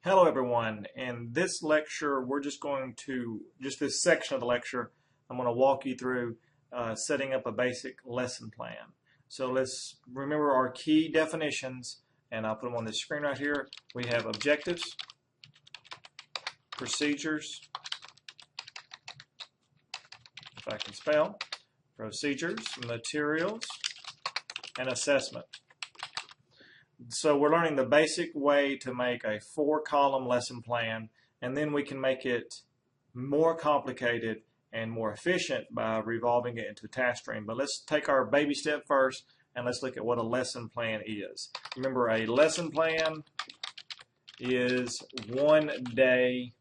Hello everyone. In this lecture, we're just going to, this section of the lecture, I'm going to walk you through setting up a basic lesson plan. So let's remember our key definitions, and I'll put them on the screen right here. We have objectives, procedures, if I can spell, procedures, materials, and assessment. So we're learning the basic way to make a 4-column lesson plan, and then we can make it more complicated and more efficient by revolving it into a task stream. But let's take our baby step first, and let's look at what a lesson plan is. Remember, a lesson plan is 1 day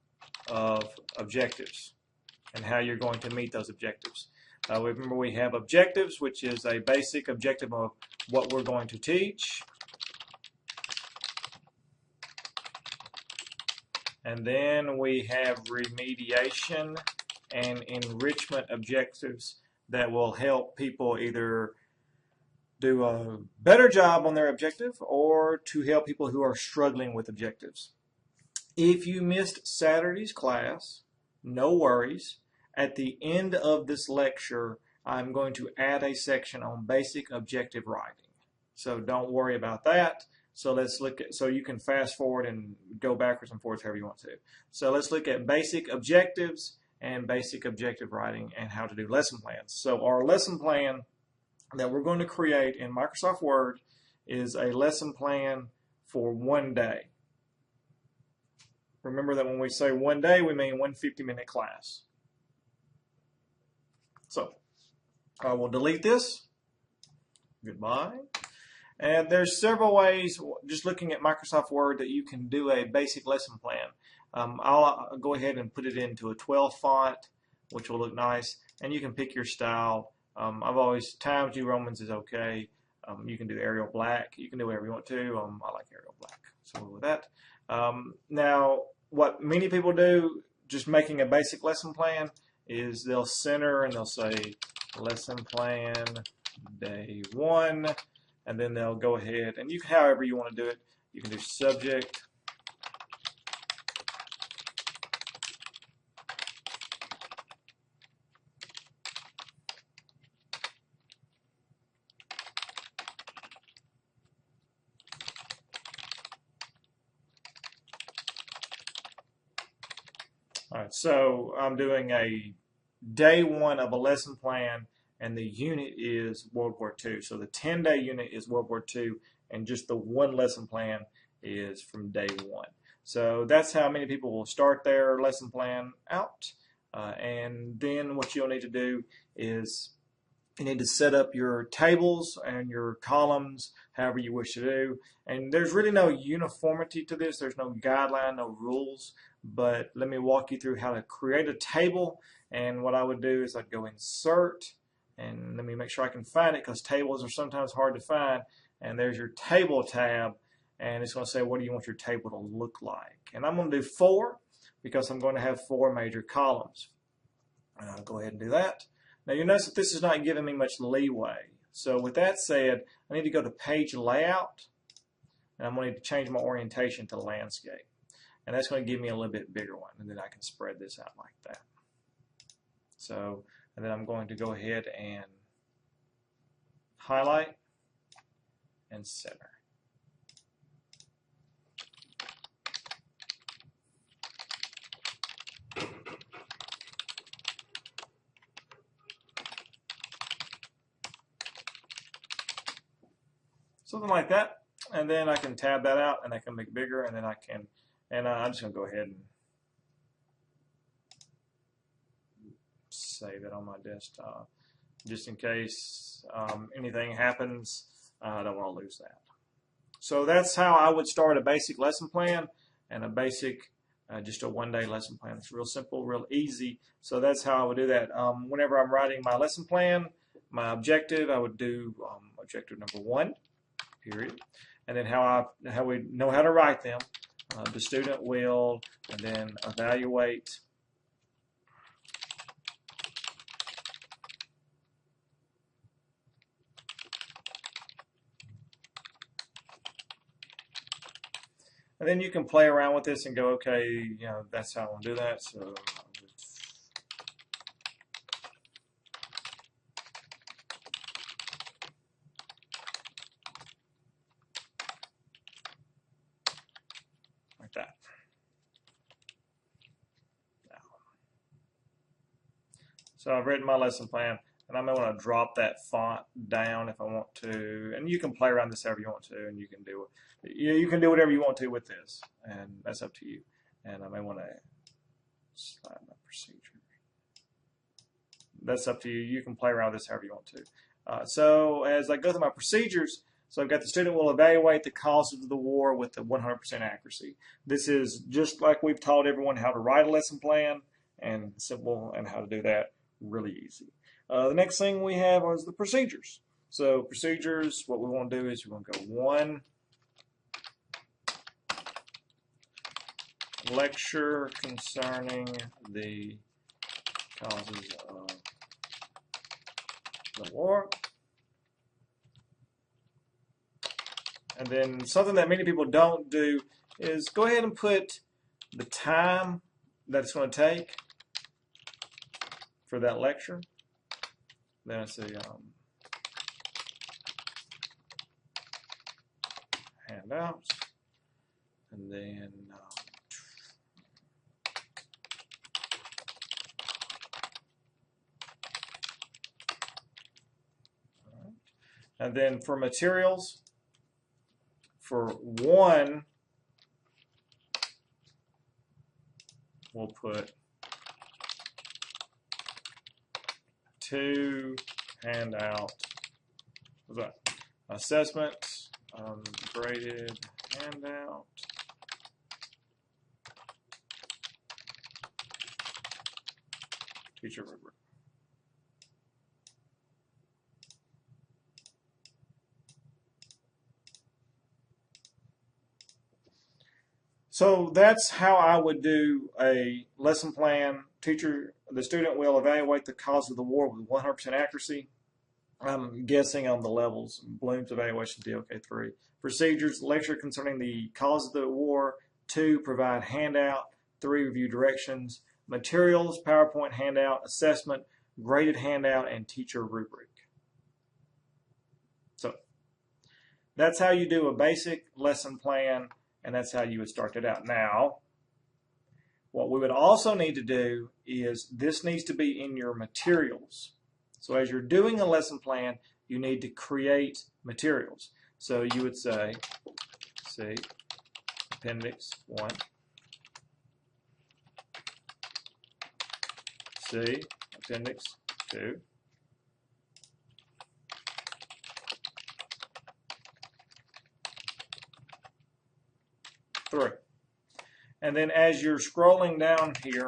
of objectives and how you're going to meet those objectives. Remember, we have objectives, which is a basic objective of what we're going to teach. And then we have remediation and enrichment objectives that will help people either do a better job on their objective or to help people who are struggling with objectives. If you missed Saturday's class, no worries. At the end of this lecture, I'm going to add a section on basic objective writing. So don't worry about that. So let's look at, so you can fast forward and go backwards and forwards however you want to. So let's look at basic objectives and basic objective writing and how to do lesson plans. So our lesson plan that we're going to create in Microsoft Word is a lesson plan for 1 day. Remember that when we say 1 day, we mean 1 50-minute class. So I will delete this. Goodbye. And there's several ways, just looking at Microsoft Word, that you can do a basic lesson plan. I'll go ahead and put it into a 12 font, which will look nice, and you can pick your style. I've always, Times New Romans is okay. You can do Arial Black. You can do whatever you want to. I like Arial Black, so we'll go with that. Now, what many people do, just making a basic lesson plan, is they'll center and they'll say lesson plan day 1. And then they'll go ahead, and you can, however you want to do it, you can do subject, all right, so I'm doing a day 1 of a lesson plan, and the unit is World War II. So the 10-day unit is World War II, and just the 1 lesson plan is from day 1. So that's how many people will start their lesson plan out. And then what you'll need to do is you need to set up your tables and your columns however you wish to do. And there's really no uniformity to this. There's no guideline, no rules. But let me walk you through how to create a table. And what I would do is I'd go insert, and let me make sure I can find it because tables are sometimes hard to find. And there's your table tab, and it's going to say, what do you want your table to look like? And I'm going to do 4 because I'm going to have 4 major columns. And I'll go ahead and do that. Now you'll notice that this is not giving me much leeway. So with that said, I need to go to page layout, and I'm going to need to change my orientation to landscape. And that's going to give me a little bit bigger one, and then I can spread this out like that. So, and then I'm going to go ahead and highlight and center. Something like that, and then I can tab that out, and I can make it bigger, and then I can, and I'm just going to go ahead and save it on my desktop, just in case anything happens. I don't want to lose that. So that's how I would start a basic lesson plan, and a basic, just a 1-day lesson plan. It's real simple, real easy. So that's how I would do that. Whenever I'm writing my lesson plan, my objective, I would do objective number 1. Period. And then how we know how to write them. The student will, and then evaluate And then you can play around with this and go, okay, you know, that's how I want to do that. So like that. So I've written my lesson plan, and I may want to drop that font down if I want to. And you can play around this however you want to, and you can do it. You can do whatever you want to with this, and that's up to you. And I may want to slide my procedure. That's up to you. You can play around with this however you want to. So as I go through my procedures, so I've got the student will evaluate the causes of the war with the 100% accuracy. This is just like we've taught everyone how to write a lesson plan, and simple, and how to do that really easy. The next thing we have is the procedures. So procedures, what we want to do is we want to go 1, lecture concerning the causes of the war. And then something that many people don't do is go ahead and put the time that it's going to take for that lecture. Then I say handouts, and then and then for materials, for 1, we'll put 2 handout. What's that? Assessment, graded handout. Teacher rubric. So that's how I would do a lesson plan. The student will evaluate the cause of the war with 100% accuracy. I'm guessing on the levels. Bloom's evaluation, DLK 3. Procedures, lecture concerning the cause of the war. 2, provide handout. 3, review directions. Materials, PowerPoint handout, assessment, graded handout, and teacher rubric. So that's how you do a basic lesson plan, and that's how you would start it out. Now, what we would also need to do is this needs to be in your materials. So as you're doing a lesson plan, you need to create materials. So you would say, see, Appendix 1, see, Appendix 2, three. And then as you're scrolling down here,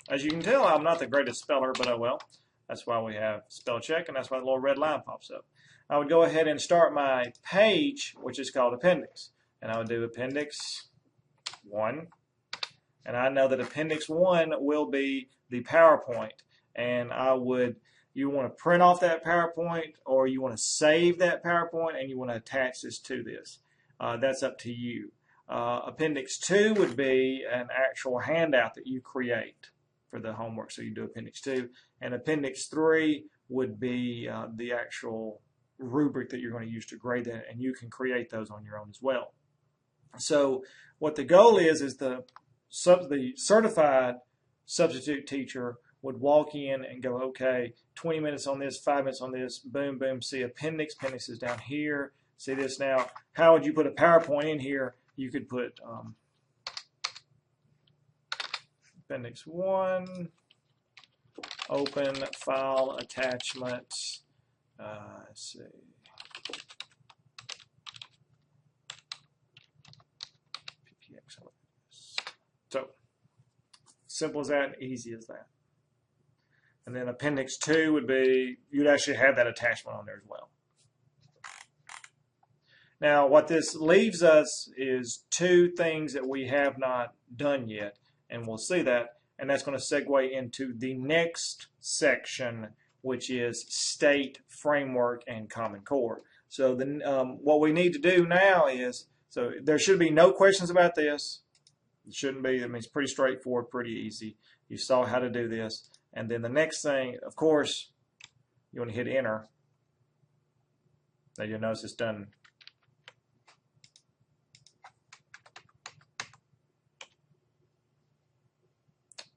as you can tell, I'm not the greatest speller, but oh well. That's why we have spell check, and that's why the little red line pops up. I would go ahead and start my page, which is called Appendix. And I would do Appendix 1. And I know that Appendix 1 will be the PowerPoint. And you want to print off that PowerPoint, or you want to save that PowerPoint and you want to attach this to this. That's up to you. Appendix 2 would be an actual handout that you create for the homework, so you do Appendix 2. And Appendix 3 would be the actual rubric that you're going to use to grade that, and you can create those on your own as well. So what the goal is the certified substitute teacher would walk in and go, okay, 20 minutes on this, 5 minutes on this, boom, boom, see appendix. Appendix is down here. See this now. How would you put a PowerPoint in here? You could put Appendix 1, open, file, attachments. Let's see. So, simple as that, easy as that. And then Appendix 2 would be, you'd actually have that attachment on there as well. Now, what this leaves us is 2 things that we have not done yet, and we'll see that, and that's going to segue into the next section, which is state, framework, and Common Core. So then what we need to do now is, so there should be no questions about this. It shouldn't be. I mean, it's pretty straightforward, pretty easy. You saw how to do this. And then the next thing, of course, you want to hit enter. Now you'll notice it's done.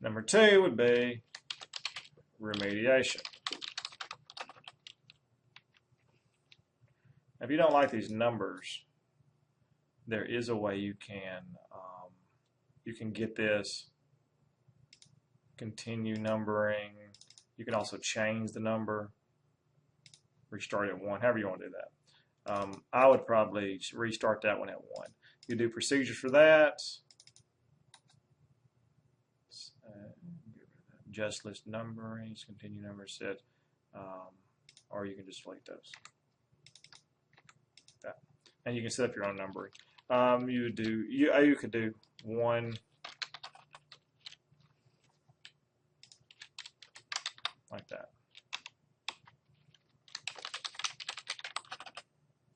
Number 2 would be remediation. If you don't like these numbers, there is a way you can get this, continue numbering. You can also change the number, restart at 1, however you want to do that. I would probably restart that one at 1. You do procedures for that. Just list numberings, continue number set, or you can just delete those. That. And you can set up your own numbering. You could do 1 like that.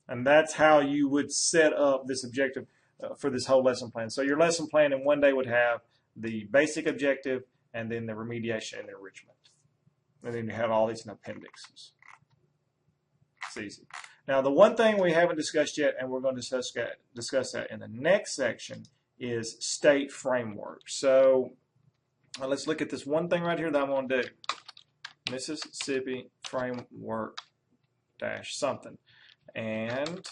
And that's how you would set up this objective for this whole lesson plan. So your lesson plan in one day would have the basic objective and then the remediation and the enrichment. And then you have all these in appendixes. It's easy. Now the one thing we haven't discussed yet, and we're going to discuss that in the next section, is state framework. So let's look at this one thing right here that I'm going to do. Mississippi framework dash something and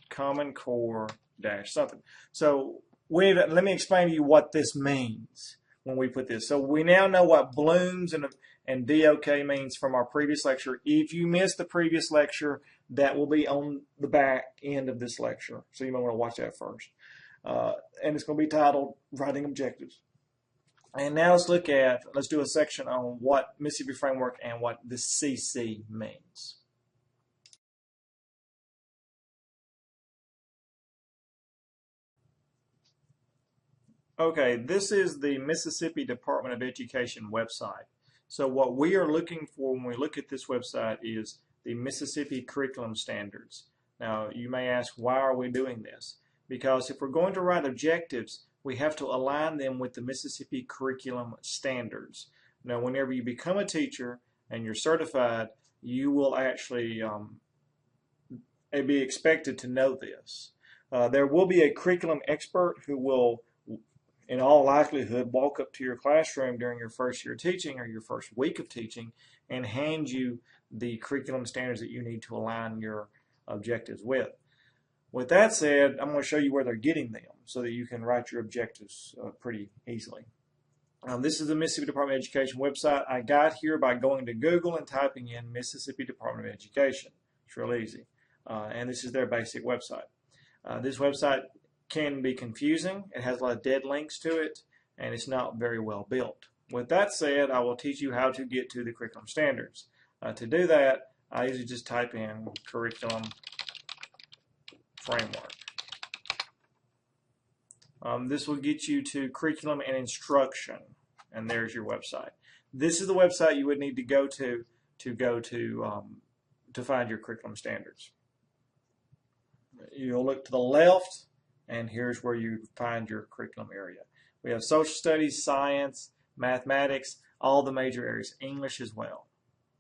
Common Core dash something. So let me explain to you what this means when we put this. So we now know what blooms and DOK means from our previous lecture. If you missed the previous lecture, that will be on the back end of this lecture. So you might want to watch that first. And it's going to be titled Writing Objectives. And now let's do a section on what Mississippi Framework and what the CC means. Okay, this is the Mississippi Department of Education website. So what we are looking for when we look at this website is the Mississippi Curriculum Standards. Now, you may ask, why are we doing this? Because if we're going to write objectives, we have to align them with the Mississippi Curriculum Standards. Now, whenever you become a teacher and you're certified, you will actually be expected to know this. There will be a curriculum expert who will, in all likelihood, walk up to your classroom during your first year of teaching or your first week of teaching and hand you the curriculum standards that you need to align your objectives with. With that said, I'm going to show you where they're getting them so that you can write your objectives pretty easily. This is the Mississippi Department of Education website. I got here by going to Google and typing in Mississippi Department of Education. It's real easy. And this is their basic website. This website can be confusing. It has a lot of dead links to it, and it's not very well built. With that said, I will teach you how to get to the curriculum standards. To do that, I usually just type in curriculum framework. This will get you to curriculum and instruction, and there's your website. This is the website you would need to go to find your curriculum standards. You'll look to the left, and here's where you find your curriculum area. We have social studies, science, mathematics, all the major areas, English as well.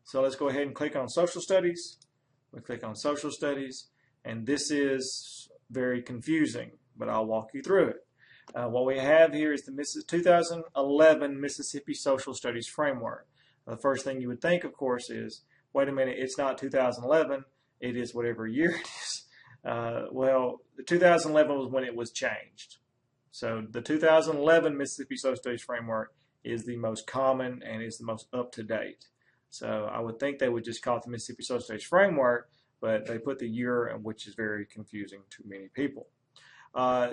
So let's go ahead and click on social studies. We click on social studies, and this is very confusing, but I'll walk you through it. What we have here is the 2011 Mississippi Social Studies Framework. The first thing you would think, of course, is, wait a minute, it's not 2011, it is whatever year it is. Well, the 2011 was when it was changed. So the 2011 Mississippi Social Studies Framework is the most common and is the most up-to-date. So I would think they would just call it the Mississippi Social Studies Framework, but they put the year, which is very confusing to many people.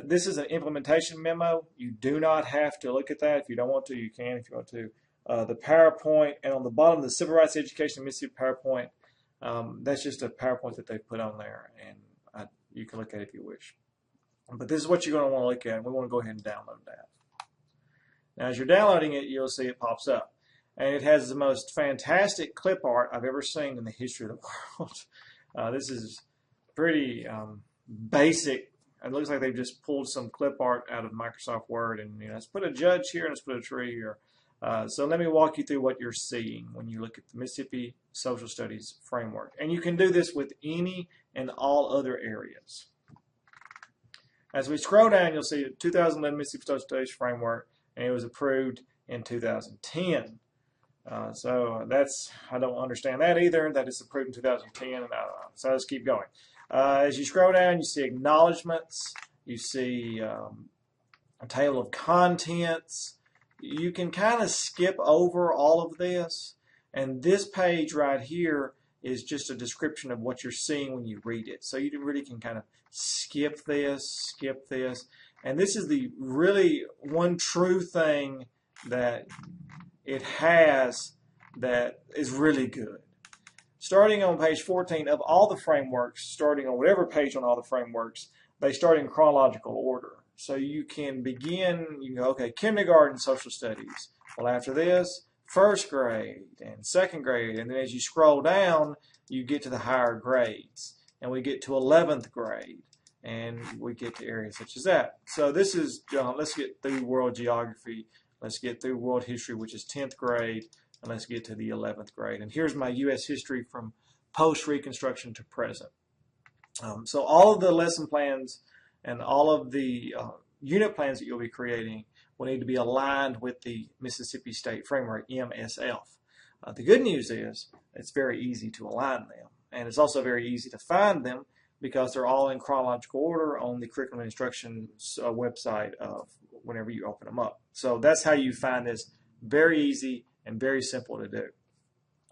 This is an implementation memo. You do not have to look at that. If you don't want to, you can if you want to. The PowerPoint, and on the bottom, the Civil Rights Education in Mississippi PowerPoint, that's just a PowerPoint that they put on there, and you can look at it if you wish. But this is what you're going to want to look at, and we want to go ahead and download that. Now, as you're downloading it, you'll see it pops up. and it has the most fantastic clip art I've ever seen in the history of the world. This is pretty basic. It looks like they've just pulled some clip art out of Microsoft Word, and let's put a judge here and let's put a tree here. So let me walk you through what you're seeing when you look at the Mississippi Social Studies Framework. And you can do this with any and all other areas. As we scroll down, you'll see the 2011 Mississippi Social Studies Framework, and it was approved in 2010. So I don't understand that either, that it's approved in 2010. So let's keep going. As you scroll down, you see acknowledgments, you see a table of contents. You can kind of skip over all of this, and this page right here is just a description of what you're seeing when you read it. So you really can kind of skip this, and this is the really one true thing that it has that is really good. Starting on page 14 of all the frameworks, starting on whatever page on all the frameworks, they start in chronological order. So you can begin, you can go, okay, kindergarten social studies. Well, after this, first grade and second grade, and then as you scroll down, you get to the higher grades. And we get to 11th grade, and we get to areas such as that. So this is, let's get through world geography, let's get through world history, which is 10th grade, and let's get to the 11th grade. And here's my U.S. history from post-Reconstruction to present. So all of the lesson plans and all of the unit plans that you'll be creating will need to be aligned with the Mississippi State Framework, MSF. The good news is it's very easy to align them, and it's also very easy to find them because they're all in chronological order on the Curriculum Instructions website whenever you open them up. So that's how you find this. Very easy and very simple to do.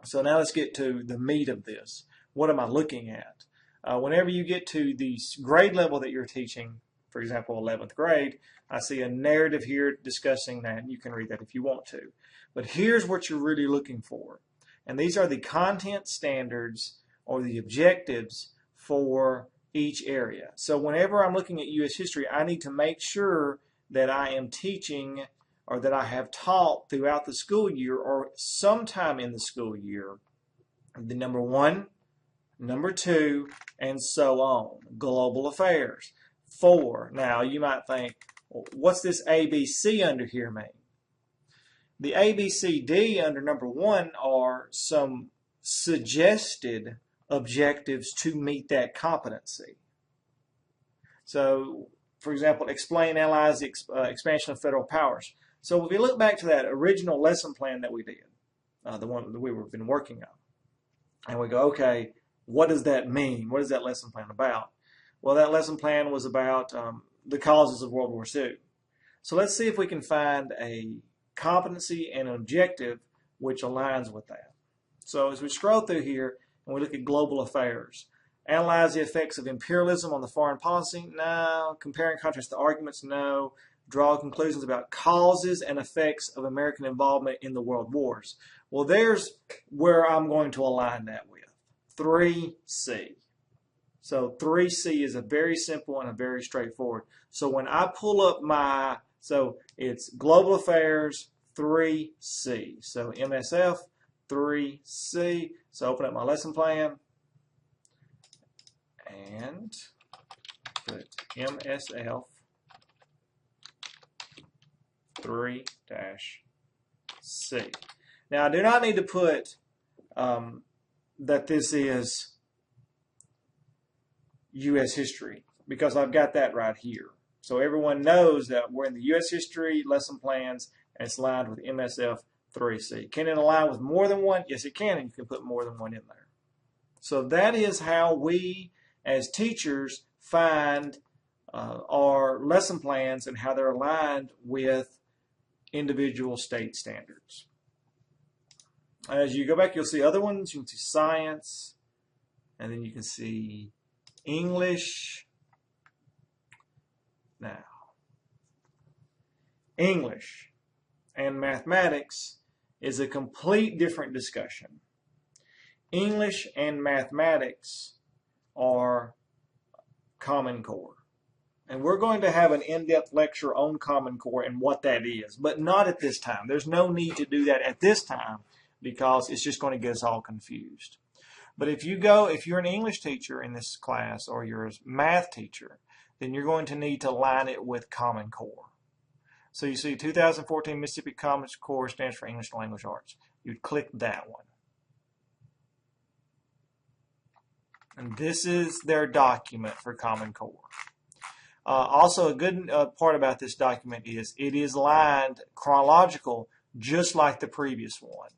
So now let's get to the meat of this. What am I looking at? Whenever you get to the grade level that you're teaching, for example, 11th grade, I see a narrative here discussing that. You can read that if you want to. But here's what you're really looking for. And these are the content standards or the objectives for each area. So whenever I'm looking at U.S. history, I need to make sure that I am teaching or that I have taught throughout the school year or sometime in the school year the number 1, number 2, and so on. Global affairs. 4. Now you might think, well, what's this ABC under here mean? The ABCD under number 1 are some suggested objectives to meet that competency. So, for example, explain, analyze the expansion of federal powers. So if we look back to that original lesson plan that we did, the one that we've been working on, and we go, okay, what does that mean? What is that lesson plan about? Well, that lesson plan was about the causes of World War II. So let's see if we can find a competency and an objective which aligns with that. So as we scroll through here and we look at global affairs, analyze the effects of imperialism on the foreign policy? No. Compare and contrast the arguments? No. Draw conclusions about causes and effects of American involvement in the world wars. Well, there's where I'm going to align that with. 3C. So 3C is a very simple and a very straightforward. So when I pull up so it's global affairs 3C. So MSF 3C. So open up my lesson plan and put MSF 3-C. Now I do not need to put that this is U.S. history because I've got that right here. So everyone knows that we're in the U.S. history lesson plans and it's aligned with MSF 3C. Can it align with more than one? Yes, it can, and you can put more than one in there. So that is how we as teachers find our lesson plans and how they're aligned with individual state standards. As you go back, you'll see other ones. You can see science, and then you can see English. Now, English and mathematics is a complete different discussion. English and mathematics are Common Core. And we're going to have an in-depth lecture on Common Core and what that is, but not at this time. There's no need to do that at this time because it's just going to get us all confused. But if you're an English teacher in this class or you're a math teacher, then you're going to need to line it with Common Core. So you see 2014 Mississippi Common Core stands for English and Language Arts. You'd click that one. And this is their document for Common Core. Also, a good part about this document is it is lined chronological, just like the previous one.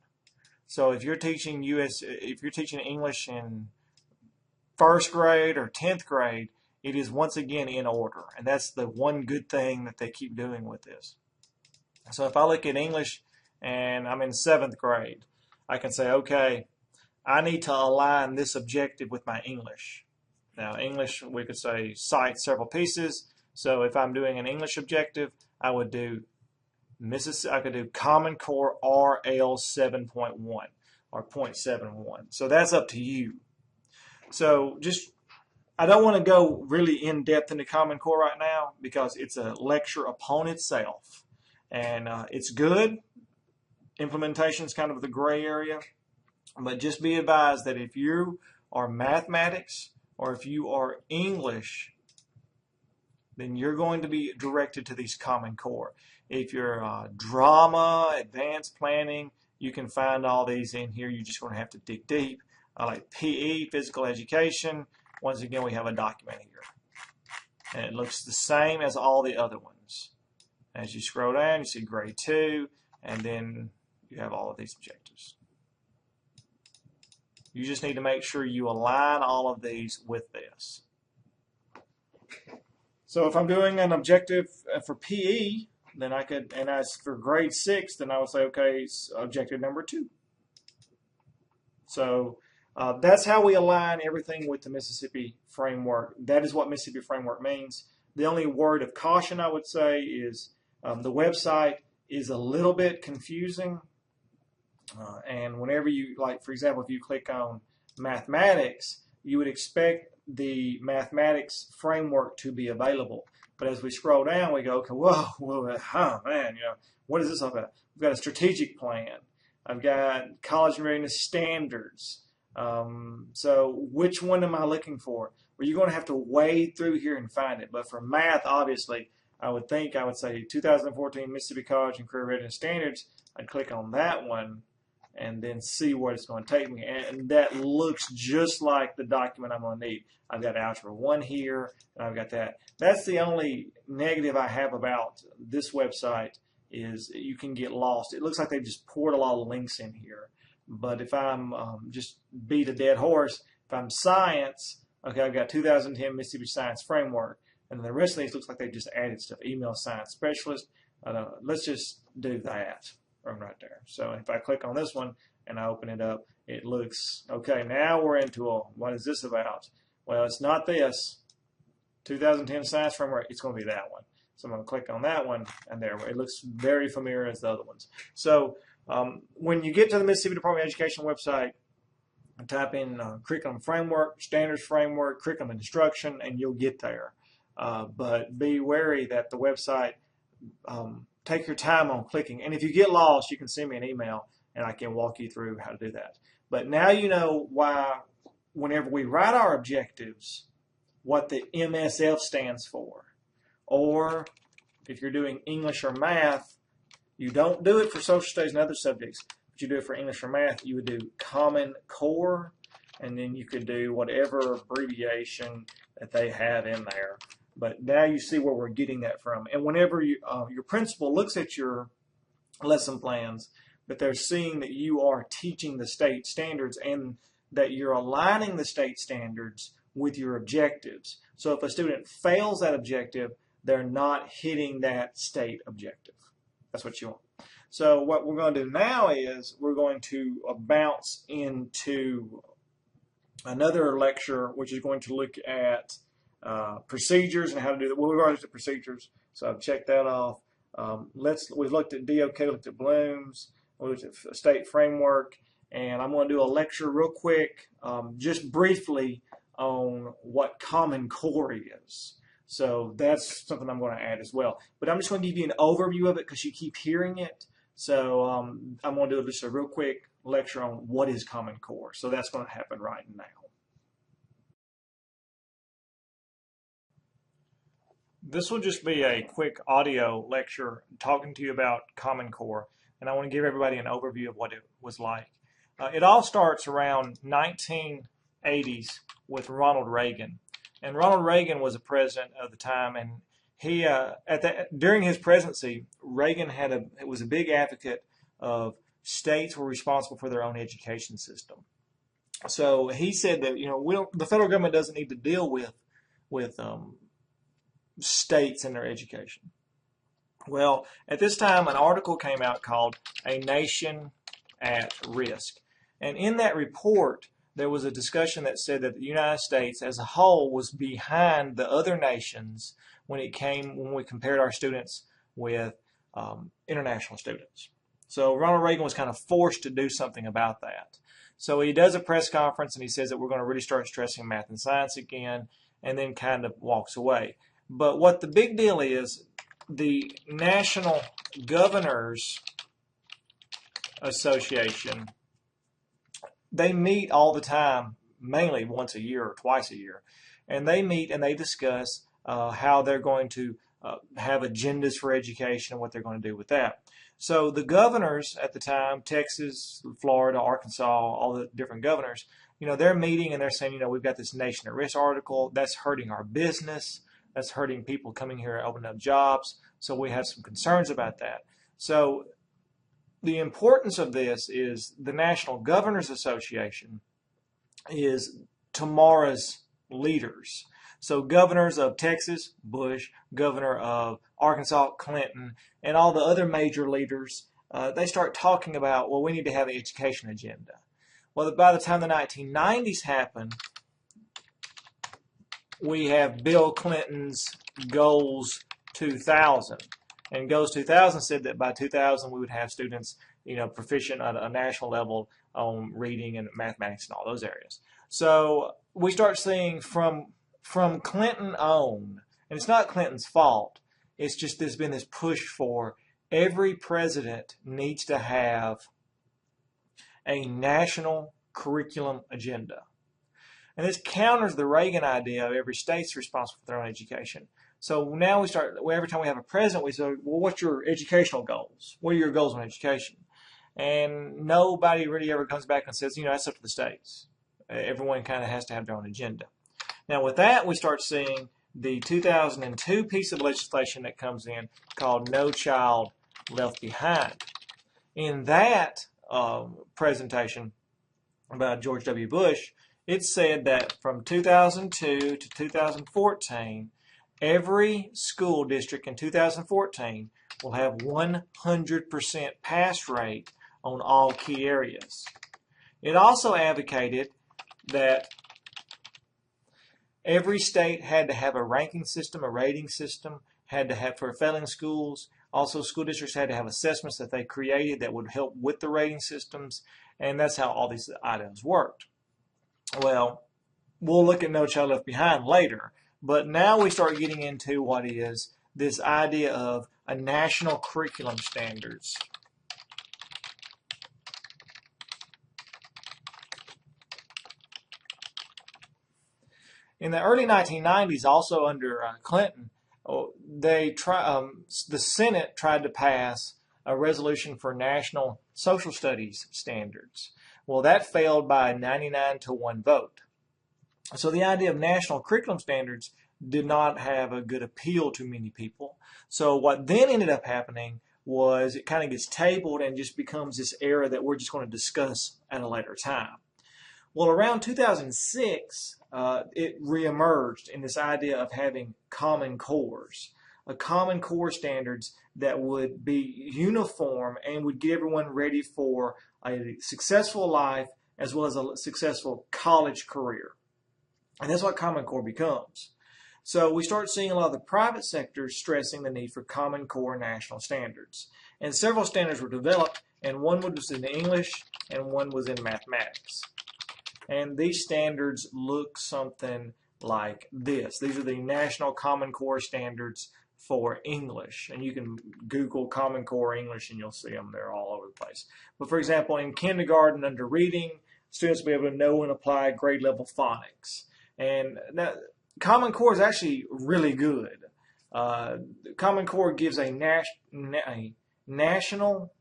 So if you're teaching English in first grade or 10th grade, it is once again in order, and that's the one good thing that they keep doing with this. So if I look at English and I'm in 7th grade, I can say, okay, I need to align this objective with my English. Now, English, we could say cite several pieces. So if I'm doing an English objective, I would do Common Core RL 7.1 or 0.71. So that's up to you. So I don't want to go really in depth into Common Core right now because it's a lecture upon itself. And it's good. Implementation is kind of the gray area. But just be advised that if you are mathematics or if you are English, then you're going to be directed to these Common Core. If you're drama, advanced planning, you can find all these in here. You're just going to have to dig deep. Like PE, physical education, once again, we have a document here. And it looks the same as all the other ones. As you scroll down, you see grade 2, and then you have all of these objectives. You just need to make sure you align all of these with this. So if I'm doing an objective for PE, then I could, and as for grade 6, then I would say, okay, it's objective number 2. So that's how we align everything with the Mississippi framework. That is what Mississippi framework means. The only word of caution I would say is the website is a little bit confusing. And whenever you, like for example, if you click on mathematics, you would expect the mathematics framework to be available. But as we scroll down, we go, okay, whoa, man, what is this all about? We've got a strategic plan. I've got college readiness standards. So which one am I looking for? Well, you're going to have to wade through here and find it. But for math, obviously, I would say 2014 Mississippi College and Career Readiness Standards. I'd click on that one and then see where it's going to take me. And that looks just like the document I'm going to need. I've got Algebra 1 here, and I've got that. That's the only negative I have about this website is you can get lost. It looks like they've just poured a lot of links in here. But if I'm just beat a dead horse, if I'm science, okay, I've got 2010 Mississippi Science Framework. And the rest of these looks like they just added stuff. Email science specialist. Let's just do that from right there. So if I click on this one and I open it up, it looks, okay, now we're into what is this about? Well, it's not this. 2010 Science Framework, it's going to be that one. So I'm going to click on that one, and there, it looks very familiar as the other ones. So when you get to the Mississippi Department of Education website, type in curriculum framework, standards framework, curriculum instruction, and you'll get there. But be wary that the website, take your time on clicking. And if you get lost, you can send me an email, and I can walk you through how to do that. But now you know why whenever we write our objectives, what the MSF stands for. Or if you're doing English or math, you don't do it for social studies and other subjects, but you do it for English or math. You would do Common Core, and then you could do whatever abbreviation that they have in there. But now you see where we're getting that from. And whenever your principal looks at your lesson plans, that they're seeing that you are teaching the state standards and that you're aligning the state standards with your objectives. So if a student fails that objective, they're not hitting that state objective. That's what you want. So what we're going to do now is we're going to bounce into another lecture, which is going to look at procedures and how to do that. Well, we've already looked at procedures, so I've checked that off. We've looked at DOK, looked at Bloom's, we looked at state framework, and I'm going to do a lecture real quick, just briefly on what Common Core is. So that's something I'm going to add as well. But I'm just going to give you an overview of it because you keep hearing it. So I'm going to do just a real quick lecture on what is Common Core. So that's going to happen right now. This will just be a quick audio lecture talking to you about Common Core, and I want to give everybody an overview of what it was like. It all starts around 1980s with Ronald Reagan, and Ronald Reagan was a president of the time, and he during his presidency, Reagan was a big advocate of states were responsible for their own education system. So he said that the federal government doesn't need to deal with states and their education. Well, at this time, an article came out called A Nation at Risk. And in that report, there was a discussion that said that the United States as a whole was behind the other nations when we compared our students with international students. So Ronald Reagan was kind of forced to do something about that. So he does a press conference and he says that we're going to really start stressing math and science again, and then kind of walks away. But what the big deal is, the National Governors Association, they meet all the time, mainly once a year or twice a year, and they meet and they discuss how they're going to have agendas for education and what they're going to do with that. So the governors at the time, Texas, Florida, Arkansas, all the different governors, they're meeting and they're saying, we've got this Nation at Risk article that's hurting our business. That's hurting people coming here and opening up jobs. So we have some concerns about that. So the importance of this is the National Governors Association is tomorrow's leaders. So governors of Texas, Bush, governor of Arkansas, Clinton, and all the other major leaders, they start talking about, well, we need to have an education agenda. Well, by the time the 1990s happened, we have Bill Clinton's Goals 2000. And Goals 2000 said that by 2000 we would have students, proficient at a national level on reading and mathematics and all those areas. So we start seeing from Clinton on, and it's not Clinton's fault, it's just there's been this push for every president needs to have a national curriculum agenda. And this counters the Reagan idea of every state's responsible for their own education. So now every time we have a president, we say, well, what's your educational goals? What are your goals on education? And nobody really ever comes back and says, that's up to the states. Everyone kind of has to have their own agenda. Now with that, we start seeing the 2002 piece of legislation that comes in called No Child Left Behind. In that presentation by George W. Bush, it said that from 2002 to 2014, every school district in 2014 will have 100% pass rate on all key areas. It also advocated that every state had to have a ranking system, a rating system, had to have for failing schools. Also, school districts had to have assessments that they created that would help with the rating systems, and that's how all these items worked. Well, we'll look at No Child Left Behind later, but now we start getting into what is this idea of a national curriculum standards. In the early 1990s, also under Clinton, the Senate tried to pass a resolution for national social studies standards. Well, that failed by a 99-to-1 vote. So the idea of national curriculum standards did not have a good appeal to many people. So what then ended up happening was it kind of gets tabled and just becomes this era that we're just going to discuss at a later time. Well, around 2006, it reemerged in this idea of having common cores, common core standards that would be uniform and would get everyone ready for a successful life as well as a successful college career. And that's what Common Core becomes. So we start seeing a lot of the private sector stressing the need for Common Core national standards. And several standards were developed, and one was in English and one was in mathematics. And these standards look something like this. These are the National Common Core standards for English, and you can Google Common Core English and you'll see them. They're all over the place. But for example, in kindergarten under reading, students will be able to know and apply grade level phonics. And now, Common Core is actually really good. Common Core gives a national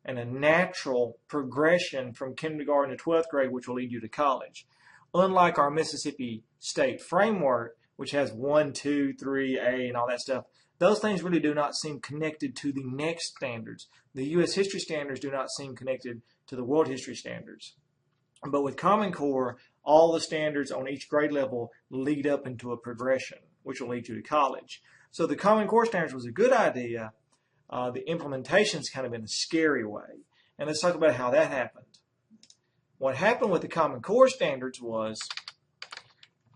and a natural progression from kindergarten to 12th grade, which will lead you to college. Unlike our Mississippi State framework, which has 1, 2, 3A and all that stuff, those things really do not seem connected to the next standards. The U.S. history standards do not seem connected to the world history standards. But with Common Core, all the standards on each grade level lead up into a progression, which will lead you to college. So the Common Core standards was a good idea. The implementation's kind of in a scary way. And let's talk about how that happened. What happened with the Common Core standards was,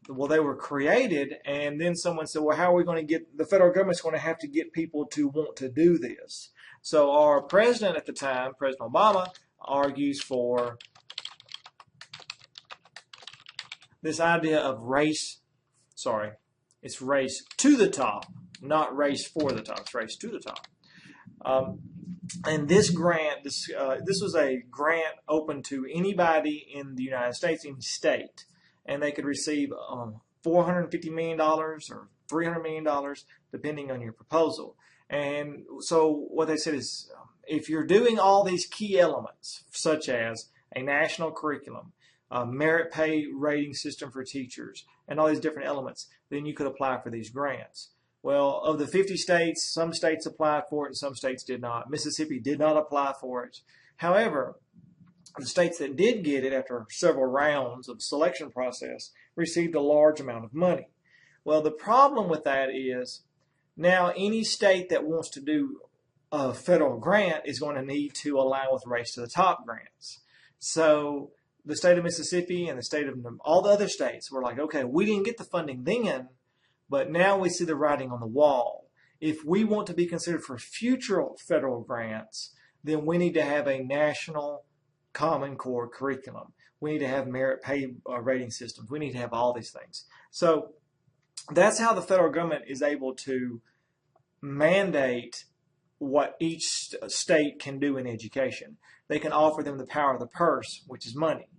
well, they were created, and then someone said, well, how are we going to get, the federal government's going to have to get people to want to do this. So our president at the time, President Obama, argues for this idea of race to the top, not race for the top, it's race to the top. And this grant, this was a grant open to anybody in the United States, any state, and they could receive $450 million or $300 million, depending on your proposal. And so what they said is, if you're doing all these key elements, such as a national curriculum, a merit pay rating system for teachers, and all these different elements, then you could apply for these grants. Well, of the 50 states, some states applied for it and some states did not. Mississippi did not apply for it. However, the states that did get it after several rounds of selection process received a large amount of money. Well, the problem with that is now any state that wants to do a federal grant is going to need to align with Race to the Top grants. So the state of Mississippi and the state of all the other states were like, okay, we didn't get the funding then, but now we see the writing on the wall. If we want to be considered for future federal grants, then we need to have a national Common Core curriculum. We need to have merit pay rating systems. We need to have all these things. So that's how the federal government is able to mandate what each state can do in education. They can offer them the power of the purse, which is money.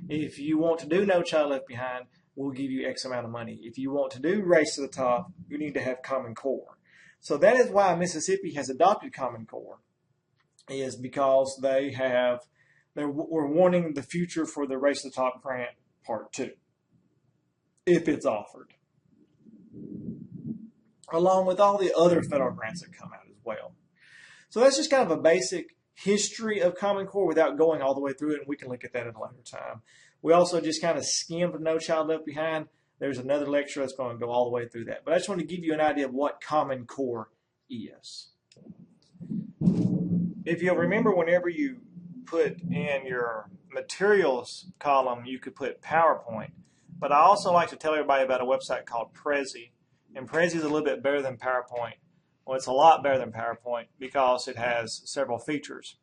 If you want to do No Child Left Behind, we'll give you X amount of money. If you want to do Race to the Top, you need to have Common Core. So that is why Mississippi has adopted Common Core, is because we're wanting the future for the Race to the Top grant part 2, if it's offered, along with all the other federal grants that come out as well. So that's just kind of a basic history of Common Core without going all the way through it, and we can look at that at a later time. We also just kind of skimmed No Child Left Behind. There's another lecture that's going to go all the way through that. But I just want to give you an idea of what Common Core is. If you'll remember, whenever you put in your materials column, you could put PowerPoint. But I also like to tell everybody about a website called Prezi. And Prezi is a little bit better than PowerPoint. Well, it's a lot better than PowerPoint because it has several features.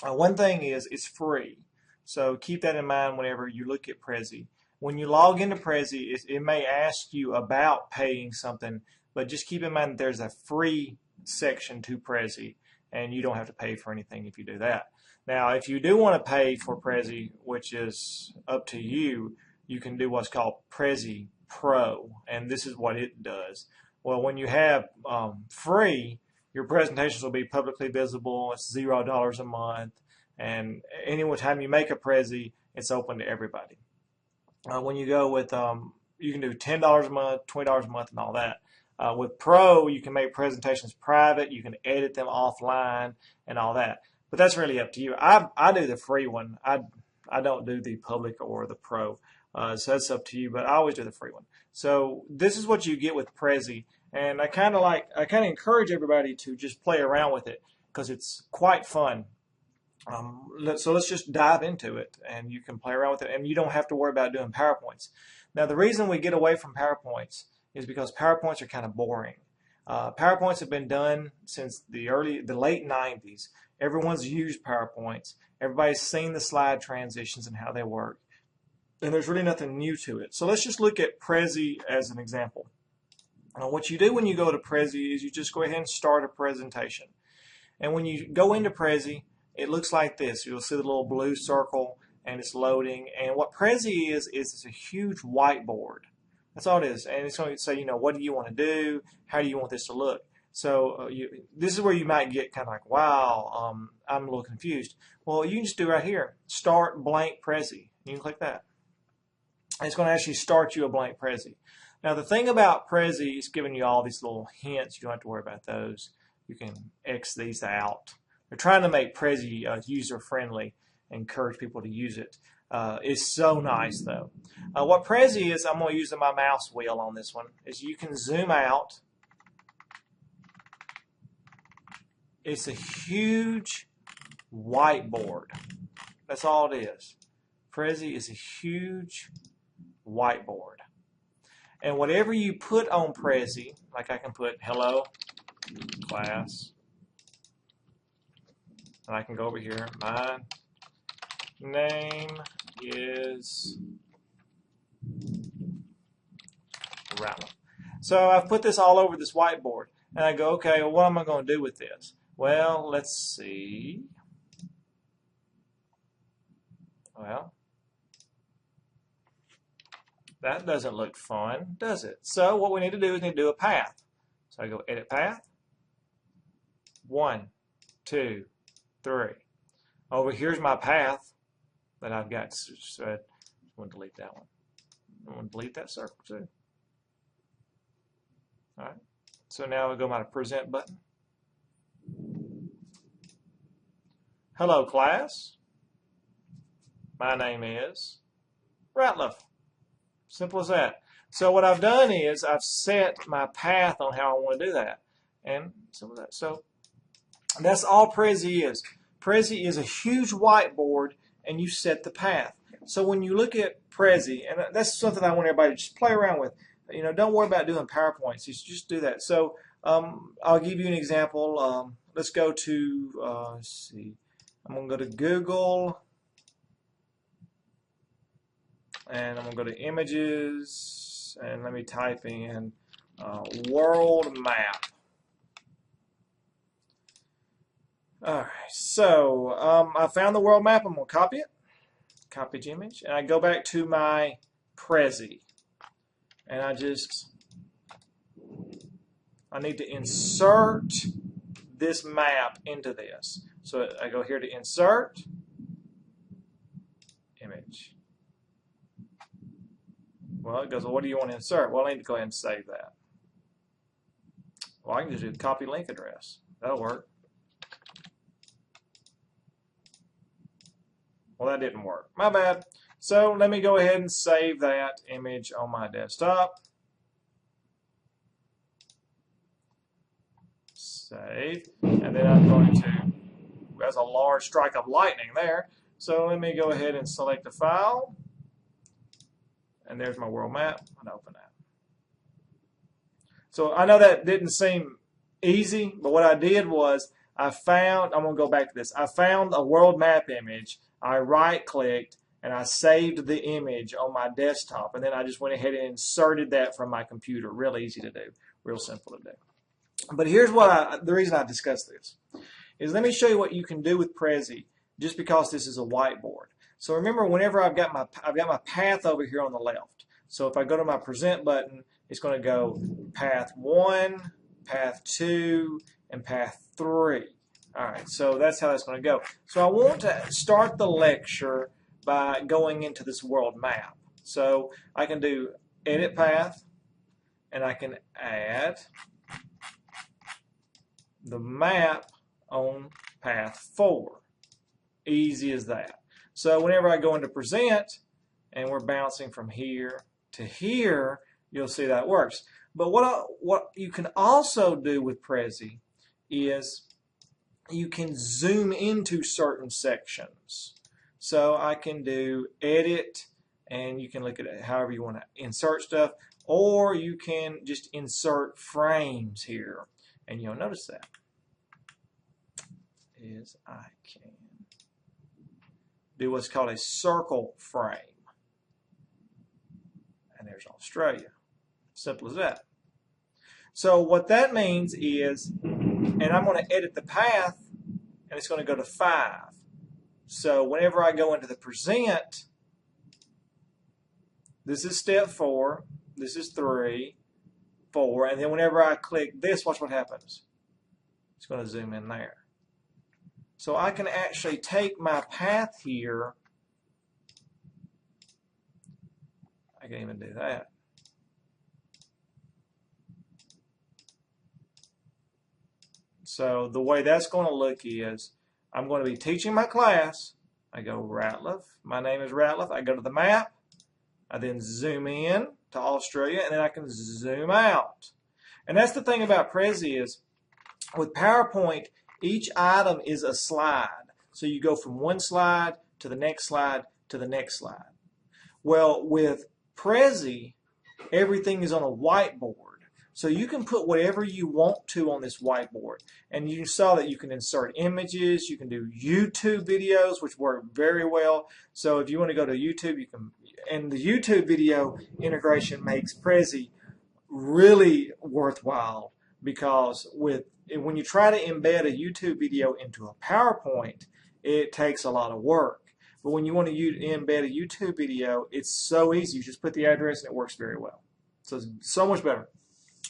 One thing is it's free. So keep that in mind whenever you look at Prezi. When you log into Prezi, it may ask you about paying something, but just keep in mind that there's a free section to Prezi, and you don't have to pay for anything if you do that. Now, if you do want to pay for Prezi, which is up to you, you can do what's called Prezi Pro, and this is what it does. Well, when you have free, your presentations will be publicly visible. It's $0 a month. And any time you make a Prezi, it's open to everybody. When you go with, you can do $10 a month, $20 a month, and all that. With Pro, you can make presentations private. You can edit them offline and all that. But that's really up to you. I do the free one. I don't do the public or the Pro. So that's up to you, but I always do the free one. So this is what you get with Prezi. And I kind of encourage everybody to just play around with it because it's quite fun. So let's just dive into it, and you can play around with it, and you don't have to worry about doing PowerPoints. Now, the reason we get away from PowerPoints is because PowerPoints are kind of boring. PowerPoints have been done since the late 90s. Everyone's used PowerPoints. Everybody's seen the slide transitions and how they work. and there's really nothing new to it. So let's just look at Prezi as an example. What you do when you go to Prezi is you just go ahead and start a presentation. And when you go into Prezi, it looks like this. You'll see the little blue circle, and it's loading. And what Prezi is it's a huge whiteboard. That's all it is. And it's going to say, what do you want to do? How do you want this to look? So this is where you might get kind of like, wow, I'm a little confused. Well, you can just do right here, start blank Prezi. You can click that. And it's going to actually start you a blank Prezi. Now, the thing about Prezi is giving you all these little hints. You don't have to worry about those. You can X these out. They're trying to make Prezi user-friendly, encourage people to use it. It's so nice, though. What Prezi is, I'm going to use my mouse wheel on this one, is you can zoom out. It's a huge whiteboard. That's all it is. Prezi is a huge whiteboard. And whatever you put on Prezi, like I can put hello class, and I can go over here, my name is Rattler. So I've put this all over this whiteboard, and I go, okay, well, what am I going to do with this? Well, let's see. Well, that doesn't look fun, does it? So what we need to do is need to do a path. So I go edit path. 1, 2, 3. Over here's my path that I've got. So I'm going to delete that one. I'm going to delete that circle too. All right. So now we go to my present button. Hello class. My name is Rattler. Simple as that. So what I've done is I've set my path on how I want to do that. And simple as that. So that's all Prezi is. Prezi is a huge whiteboard, and you set the path. So when you look at Prezi, and that's something I want everybody to just play around with. Don't worry about doing PowerPoints. Just do that. So I'll give you an example. Let's go to, let's see. I'm going to go to Google, and I'm going to go to Images, and let me type in world map. All right, so I found the world map. I'm going to copy it, copy the image, and I go back to my Prezi, and I need to insert this map into this. So I go here to insert image. Well, it goes, well, what do you want to insert? Well, I need to go ahead and save that. Well, I can just do copy link address. That'll work. Well, that didn't work. My bad. So let me go ahead and save that image on my desktop. Save. And then I'm going to, there's a large strike of lightning there. So let me go ahead and select the file. And there's my world map. I'm going to open that. So I know that didn't seem easy, but what I did was I'm going to go back to this. I found a world map image. I right-clicked, and I saved the image on my desktop. And then I just went ahead and inserted that from my computer. Real easy to do. Real simple to do. But here's what the reason I discussed this is let me show you what you can do with Prezi just because this is a whiteboard. So remember, whenever I've got my path over here on the left. So if I go to my present button, it's going to go path 1, path 2, and path 3. All right, so that's how that's going to go. So I want to start the lecture by going into this world map. So I can do edit path, and I can add the map on path 4. Easy as that. So whenever I go into present, and we're bouncing from here to here, you'll see that works. But what you can also do with Prezi is you can zoom into certain sections. So I can do edit, and you can look at it however you want to insert stuff, or you can just insert frames here, and you'll notice that is I can do what's called a circle frame. and there's Australia. Simple as that. So what that means is, and I'm going to edit the path, and it's going to go to 5. So whenever I go into the present, this is step 4, this is 3, 4, and then whenever I click this, watch what happens. It's going to zoom in there. So I can actually take my path here. I can even do that. So the way that's going to look is I'm going to be teaching my class. I go Ratliff. My name is Ratliff. I go to the map. I then zoom in to Australia, and then I can zoom out. And that's the thing about Prezi is with PowerPoint, each item is a slide. So you go from one slide to the next slide to the next slide. Well, with Prezi, everything is on a whiteboard. So you can put whatever you want to on this whiteboard. And you saw that you can insert images, you can do YouTube videos, which work very well. So if you want to go to YouTube, you can, and the YouTube video integration makes Prezi really worthwhile, because when you try to embed a YouTube video into a PowerPoint, it takes a lot of work. But when you want to embed a YouTube video, it's so easy. You just put the address and it works very well. So it's so much better.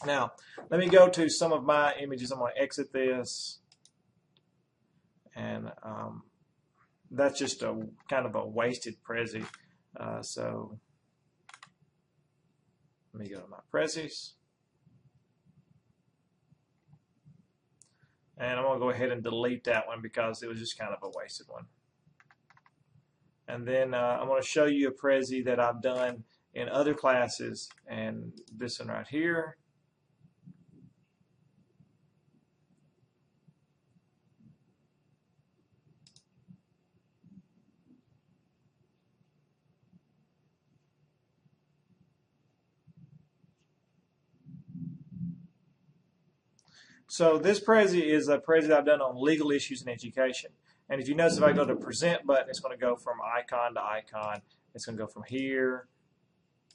Now, let me go to some of my images. I'm going to exit this. And that's just a kind of a wasted Prezi. So let me go to my Prezis. And I'm going to go ahead and delete that one because it was just kind of a wasted one. And then I'm going to show you a Prezi that I've done in other classes, and this one right here. So this Prezi is a Prezi that I've done on legal issues in education. And if you notice, if I go to the present button, it's going to go from icon to icon. It's going to go from here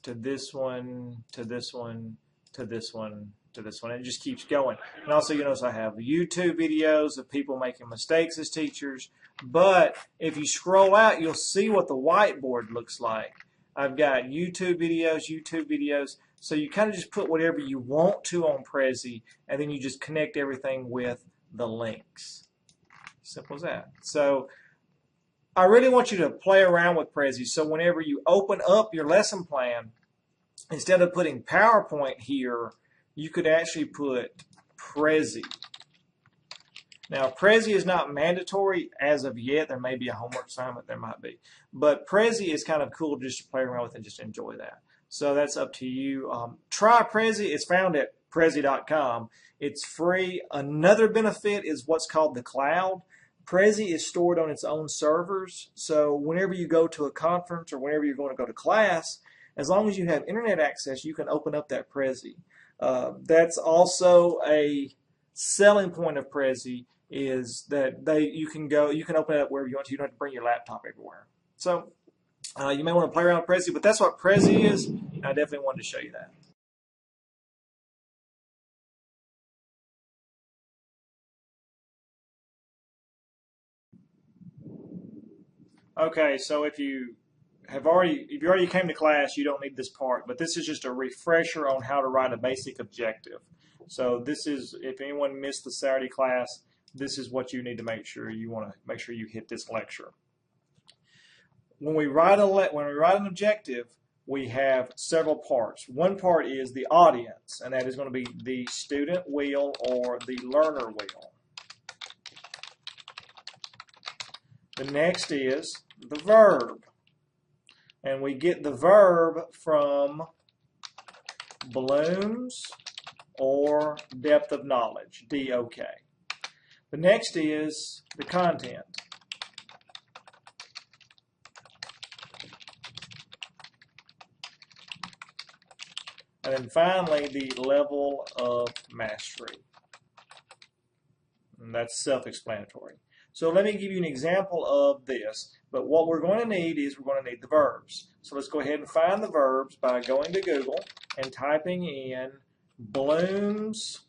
to this one, to this one, to this one, to this one. And it just keeps going. And also, you notice I have YouTube videos of people making mistakes as teachers. But if you scroll out, you'll see what the whiteboard looks like. I've got YouTube videos. So you kind of just put whatever you want to on Prezi, and then you just connect everything with the links. Simple as that. So I really want you to play around with Prezi. So whenever you open up your lesson plan, instead of putting PowerPoint here, you could actually put Prezi. Now, Prezi is not mandatory as of yet. There may be a homework assignment. There might be. But Prezi is kind of cool just to play around with and just enjoy that. So that's up to you. Try Prezi. It's found at Prezi.com. It's free. Another benefit is what's called the cloud. Prezi is stored on its own servers. So whenever you go to a conference or whenever you're going to go to class, as long as you have internet access, you can open up that Prezi. That's also a selling point of Prezi, is that you can open it up wherever you want to. You don't have to bring your laptop everywhere. So you may want to play around with Prezi, but that's what Prezi is. And I definitely wanted to show you that. Okay, so if you already came to class, you don't need this part, but this is just a refresher on how to write a basic objective. So this is, if anyone missed the Saturday class, this is what you need to make sure you hit this lecture. When we write an objective, we have several parts. One part is the audience, and that is going to be the student will or the learner will. The next is the verb, and we get the verb from Bloom's or depth of knowledge, DOK. The next is the content. And then finally, the level of mastery. And that's self-explanatory. So let me give you an example of this. But what we're going to need is we're going to need the verbs. So let's go ahead and find the verbs by going to Google and typing in Bloom's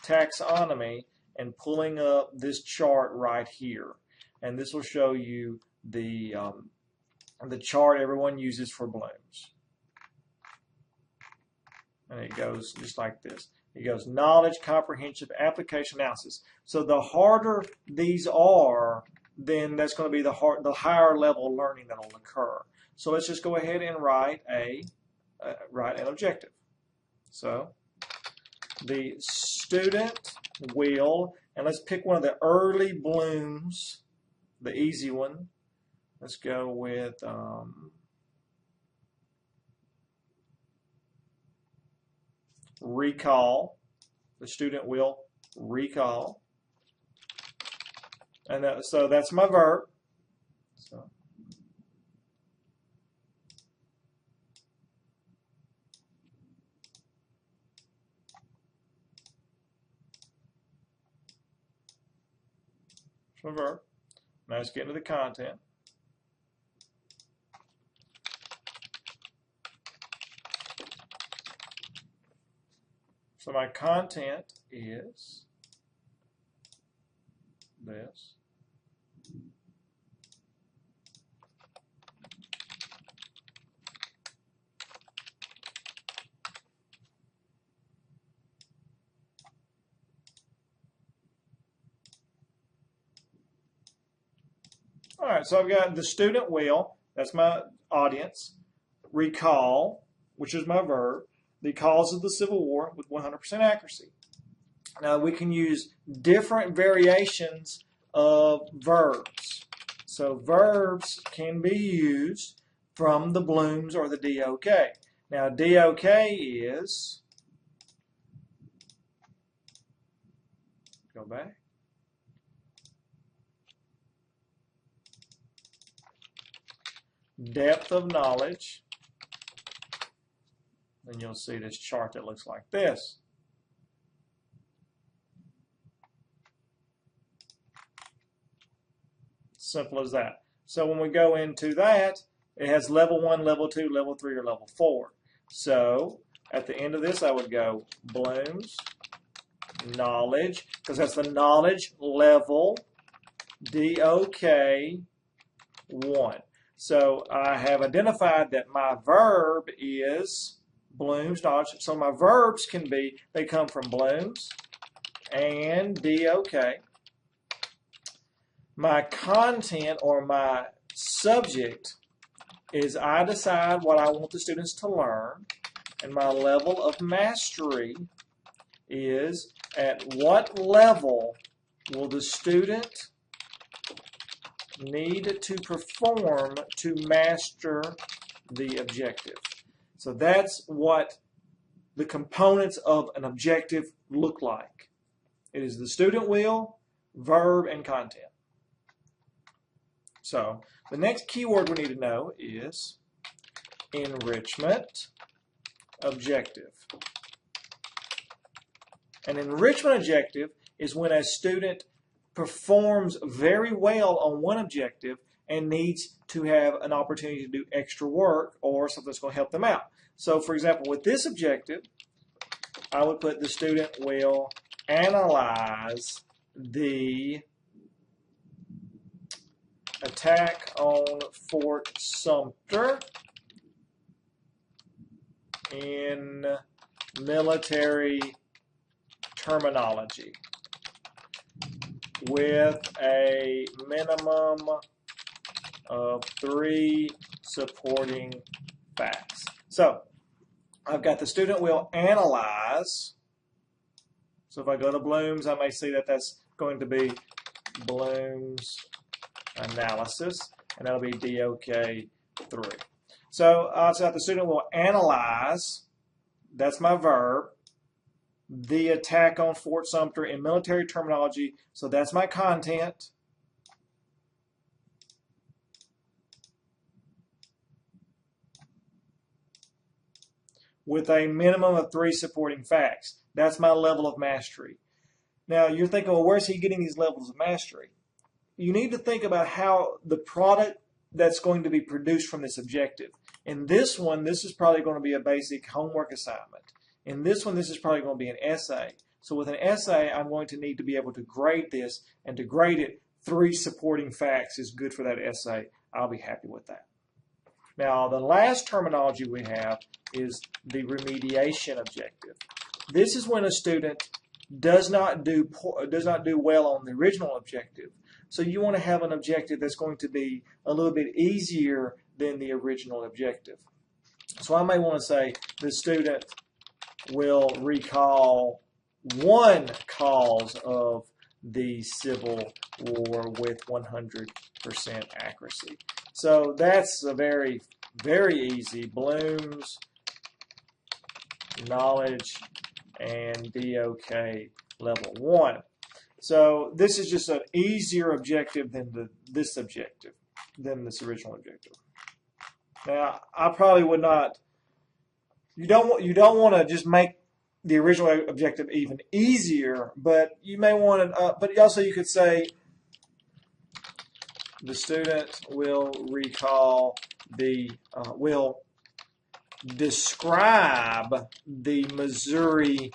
taxonomy and pulling up this chart right here. And this will show you the chart everyone uses for Bloom's. And it goes just like this. It goes knowledge, comprehensive, application, analysis. So the harder these are, then that's going to be the higher level learning that will occur. So let's just go ahead and write an objective. So the student will, and let's pick one of the early Blooms, the easy one. Let's go with recall. The student will recall. And so that's my verb. So my verb. Now let's get into the content. So my content is this. All right, so I've got the student will, that's my audience, recall, which is my verb, the cause of the Civil War with 100% accuracy. Now we can use different variations of verbs. So verbs can be used from the Blooms or the DOK. Now DOK is, go back. Depth of knowledge. Then you'll see this chart that looks like this. Simple as that. So when we go into that, it has level 1, level 2, level 3, or level 4. So at the end of this, I would go Bloom's knowledge, because that's the knowledge level, DOK 1. So I have identified that my verb is Bloom's knowledge. So my verbs can be, they come from Bloom's and DOK. My content or my subject is I decide what I want the students to learn, and my level of mastery is at what level will the student need to perform to master the objective. So that's what the components of an objective look like. It is the student will, verb, and content. So the next keyword we need to know is enrichment objective. An enrichment objective is when a student performs very well on one objective and needs to have an opportunity to do extra work or something that's going to help them out. So for example, with this objective, I would put the student will analyze the attack on Fort Sumter in military terminology with a minimum of 3 supporting facts. So I've got the student will analyze. So if I go to Bloom's, I may see that that's going to be Bloom's analysis, and that'll be DOK 3. So I've got the student will analyze, that's my verb, the attack on Fort Sumter in military terminology, so that's my content. With a minimum of 3 supporting facts. That's my level of mastery. Now you're thinking, well, where's he getting these levels of mastery? you need to think about how the product that's going to be produced from this objective. In this one, this is probably going to be a basic homework assignment. In this one, this is probably going to be an essay. So with an essay, I'm going to need to be able to grade this, and to grade it, 3 supporting facts is good for that essay. I'll be happy with that. Now, the last terminology we have is the remediation objective. This is when a student does not do well on the original objective. So you want to have an objective that's going to be a little bit easier than the original objective. So I may want to say the student will recall 1 cause of the Civil War with 100% accuracy. So that's a very, very easy. Bloom's knowledge and DOK level 1. So this is just an easier objective than this original objective. Now, I probably would not. You don't want to just make the original objective even easier, but you may want to. But also, you could say the student will recall will describe the Missouri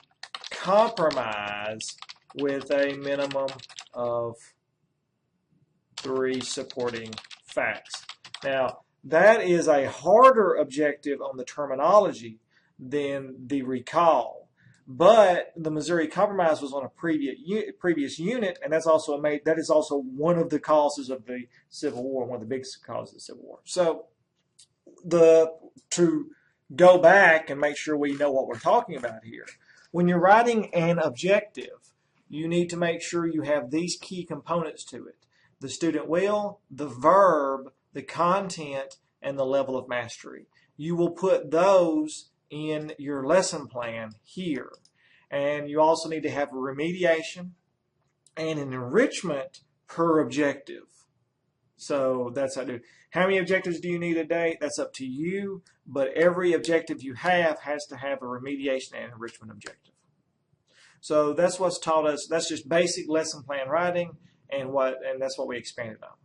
Compromise with a minimum of 3 supporting facts. Now, that is a harder objective on the terminology than the recall. But the Missouri Compromise was on a previous unit, and that is also one of the causes of the Civil War, one of the biggest causes of the Civil War. So to go back and make sure we know what we're talking about here, when you're writing an objective, you need to make sure you have these key components to it: the student will, the verb, the content, and the level of mastery. You will put those in your lesson plan here. And you also need to have a remediation and an enrichment per objective. So that's how I do. How many objectives do you need a day? That's up to you, but every objective you have has to have a remediation and enrichment objective. So that's what's taught us. That's just basic lesson plan writing, and that's what we expanded on.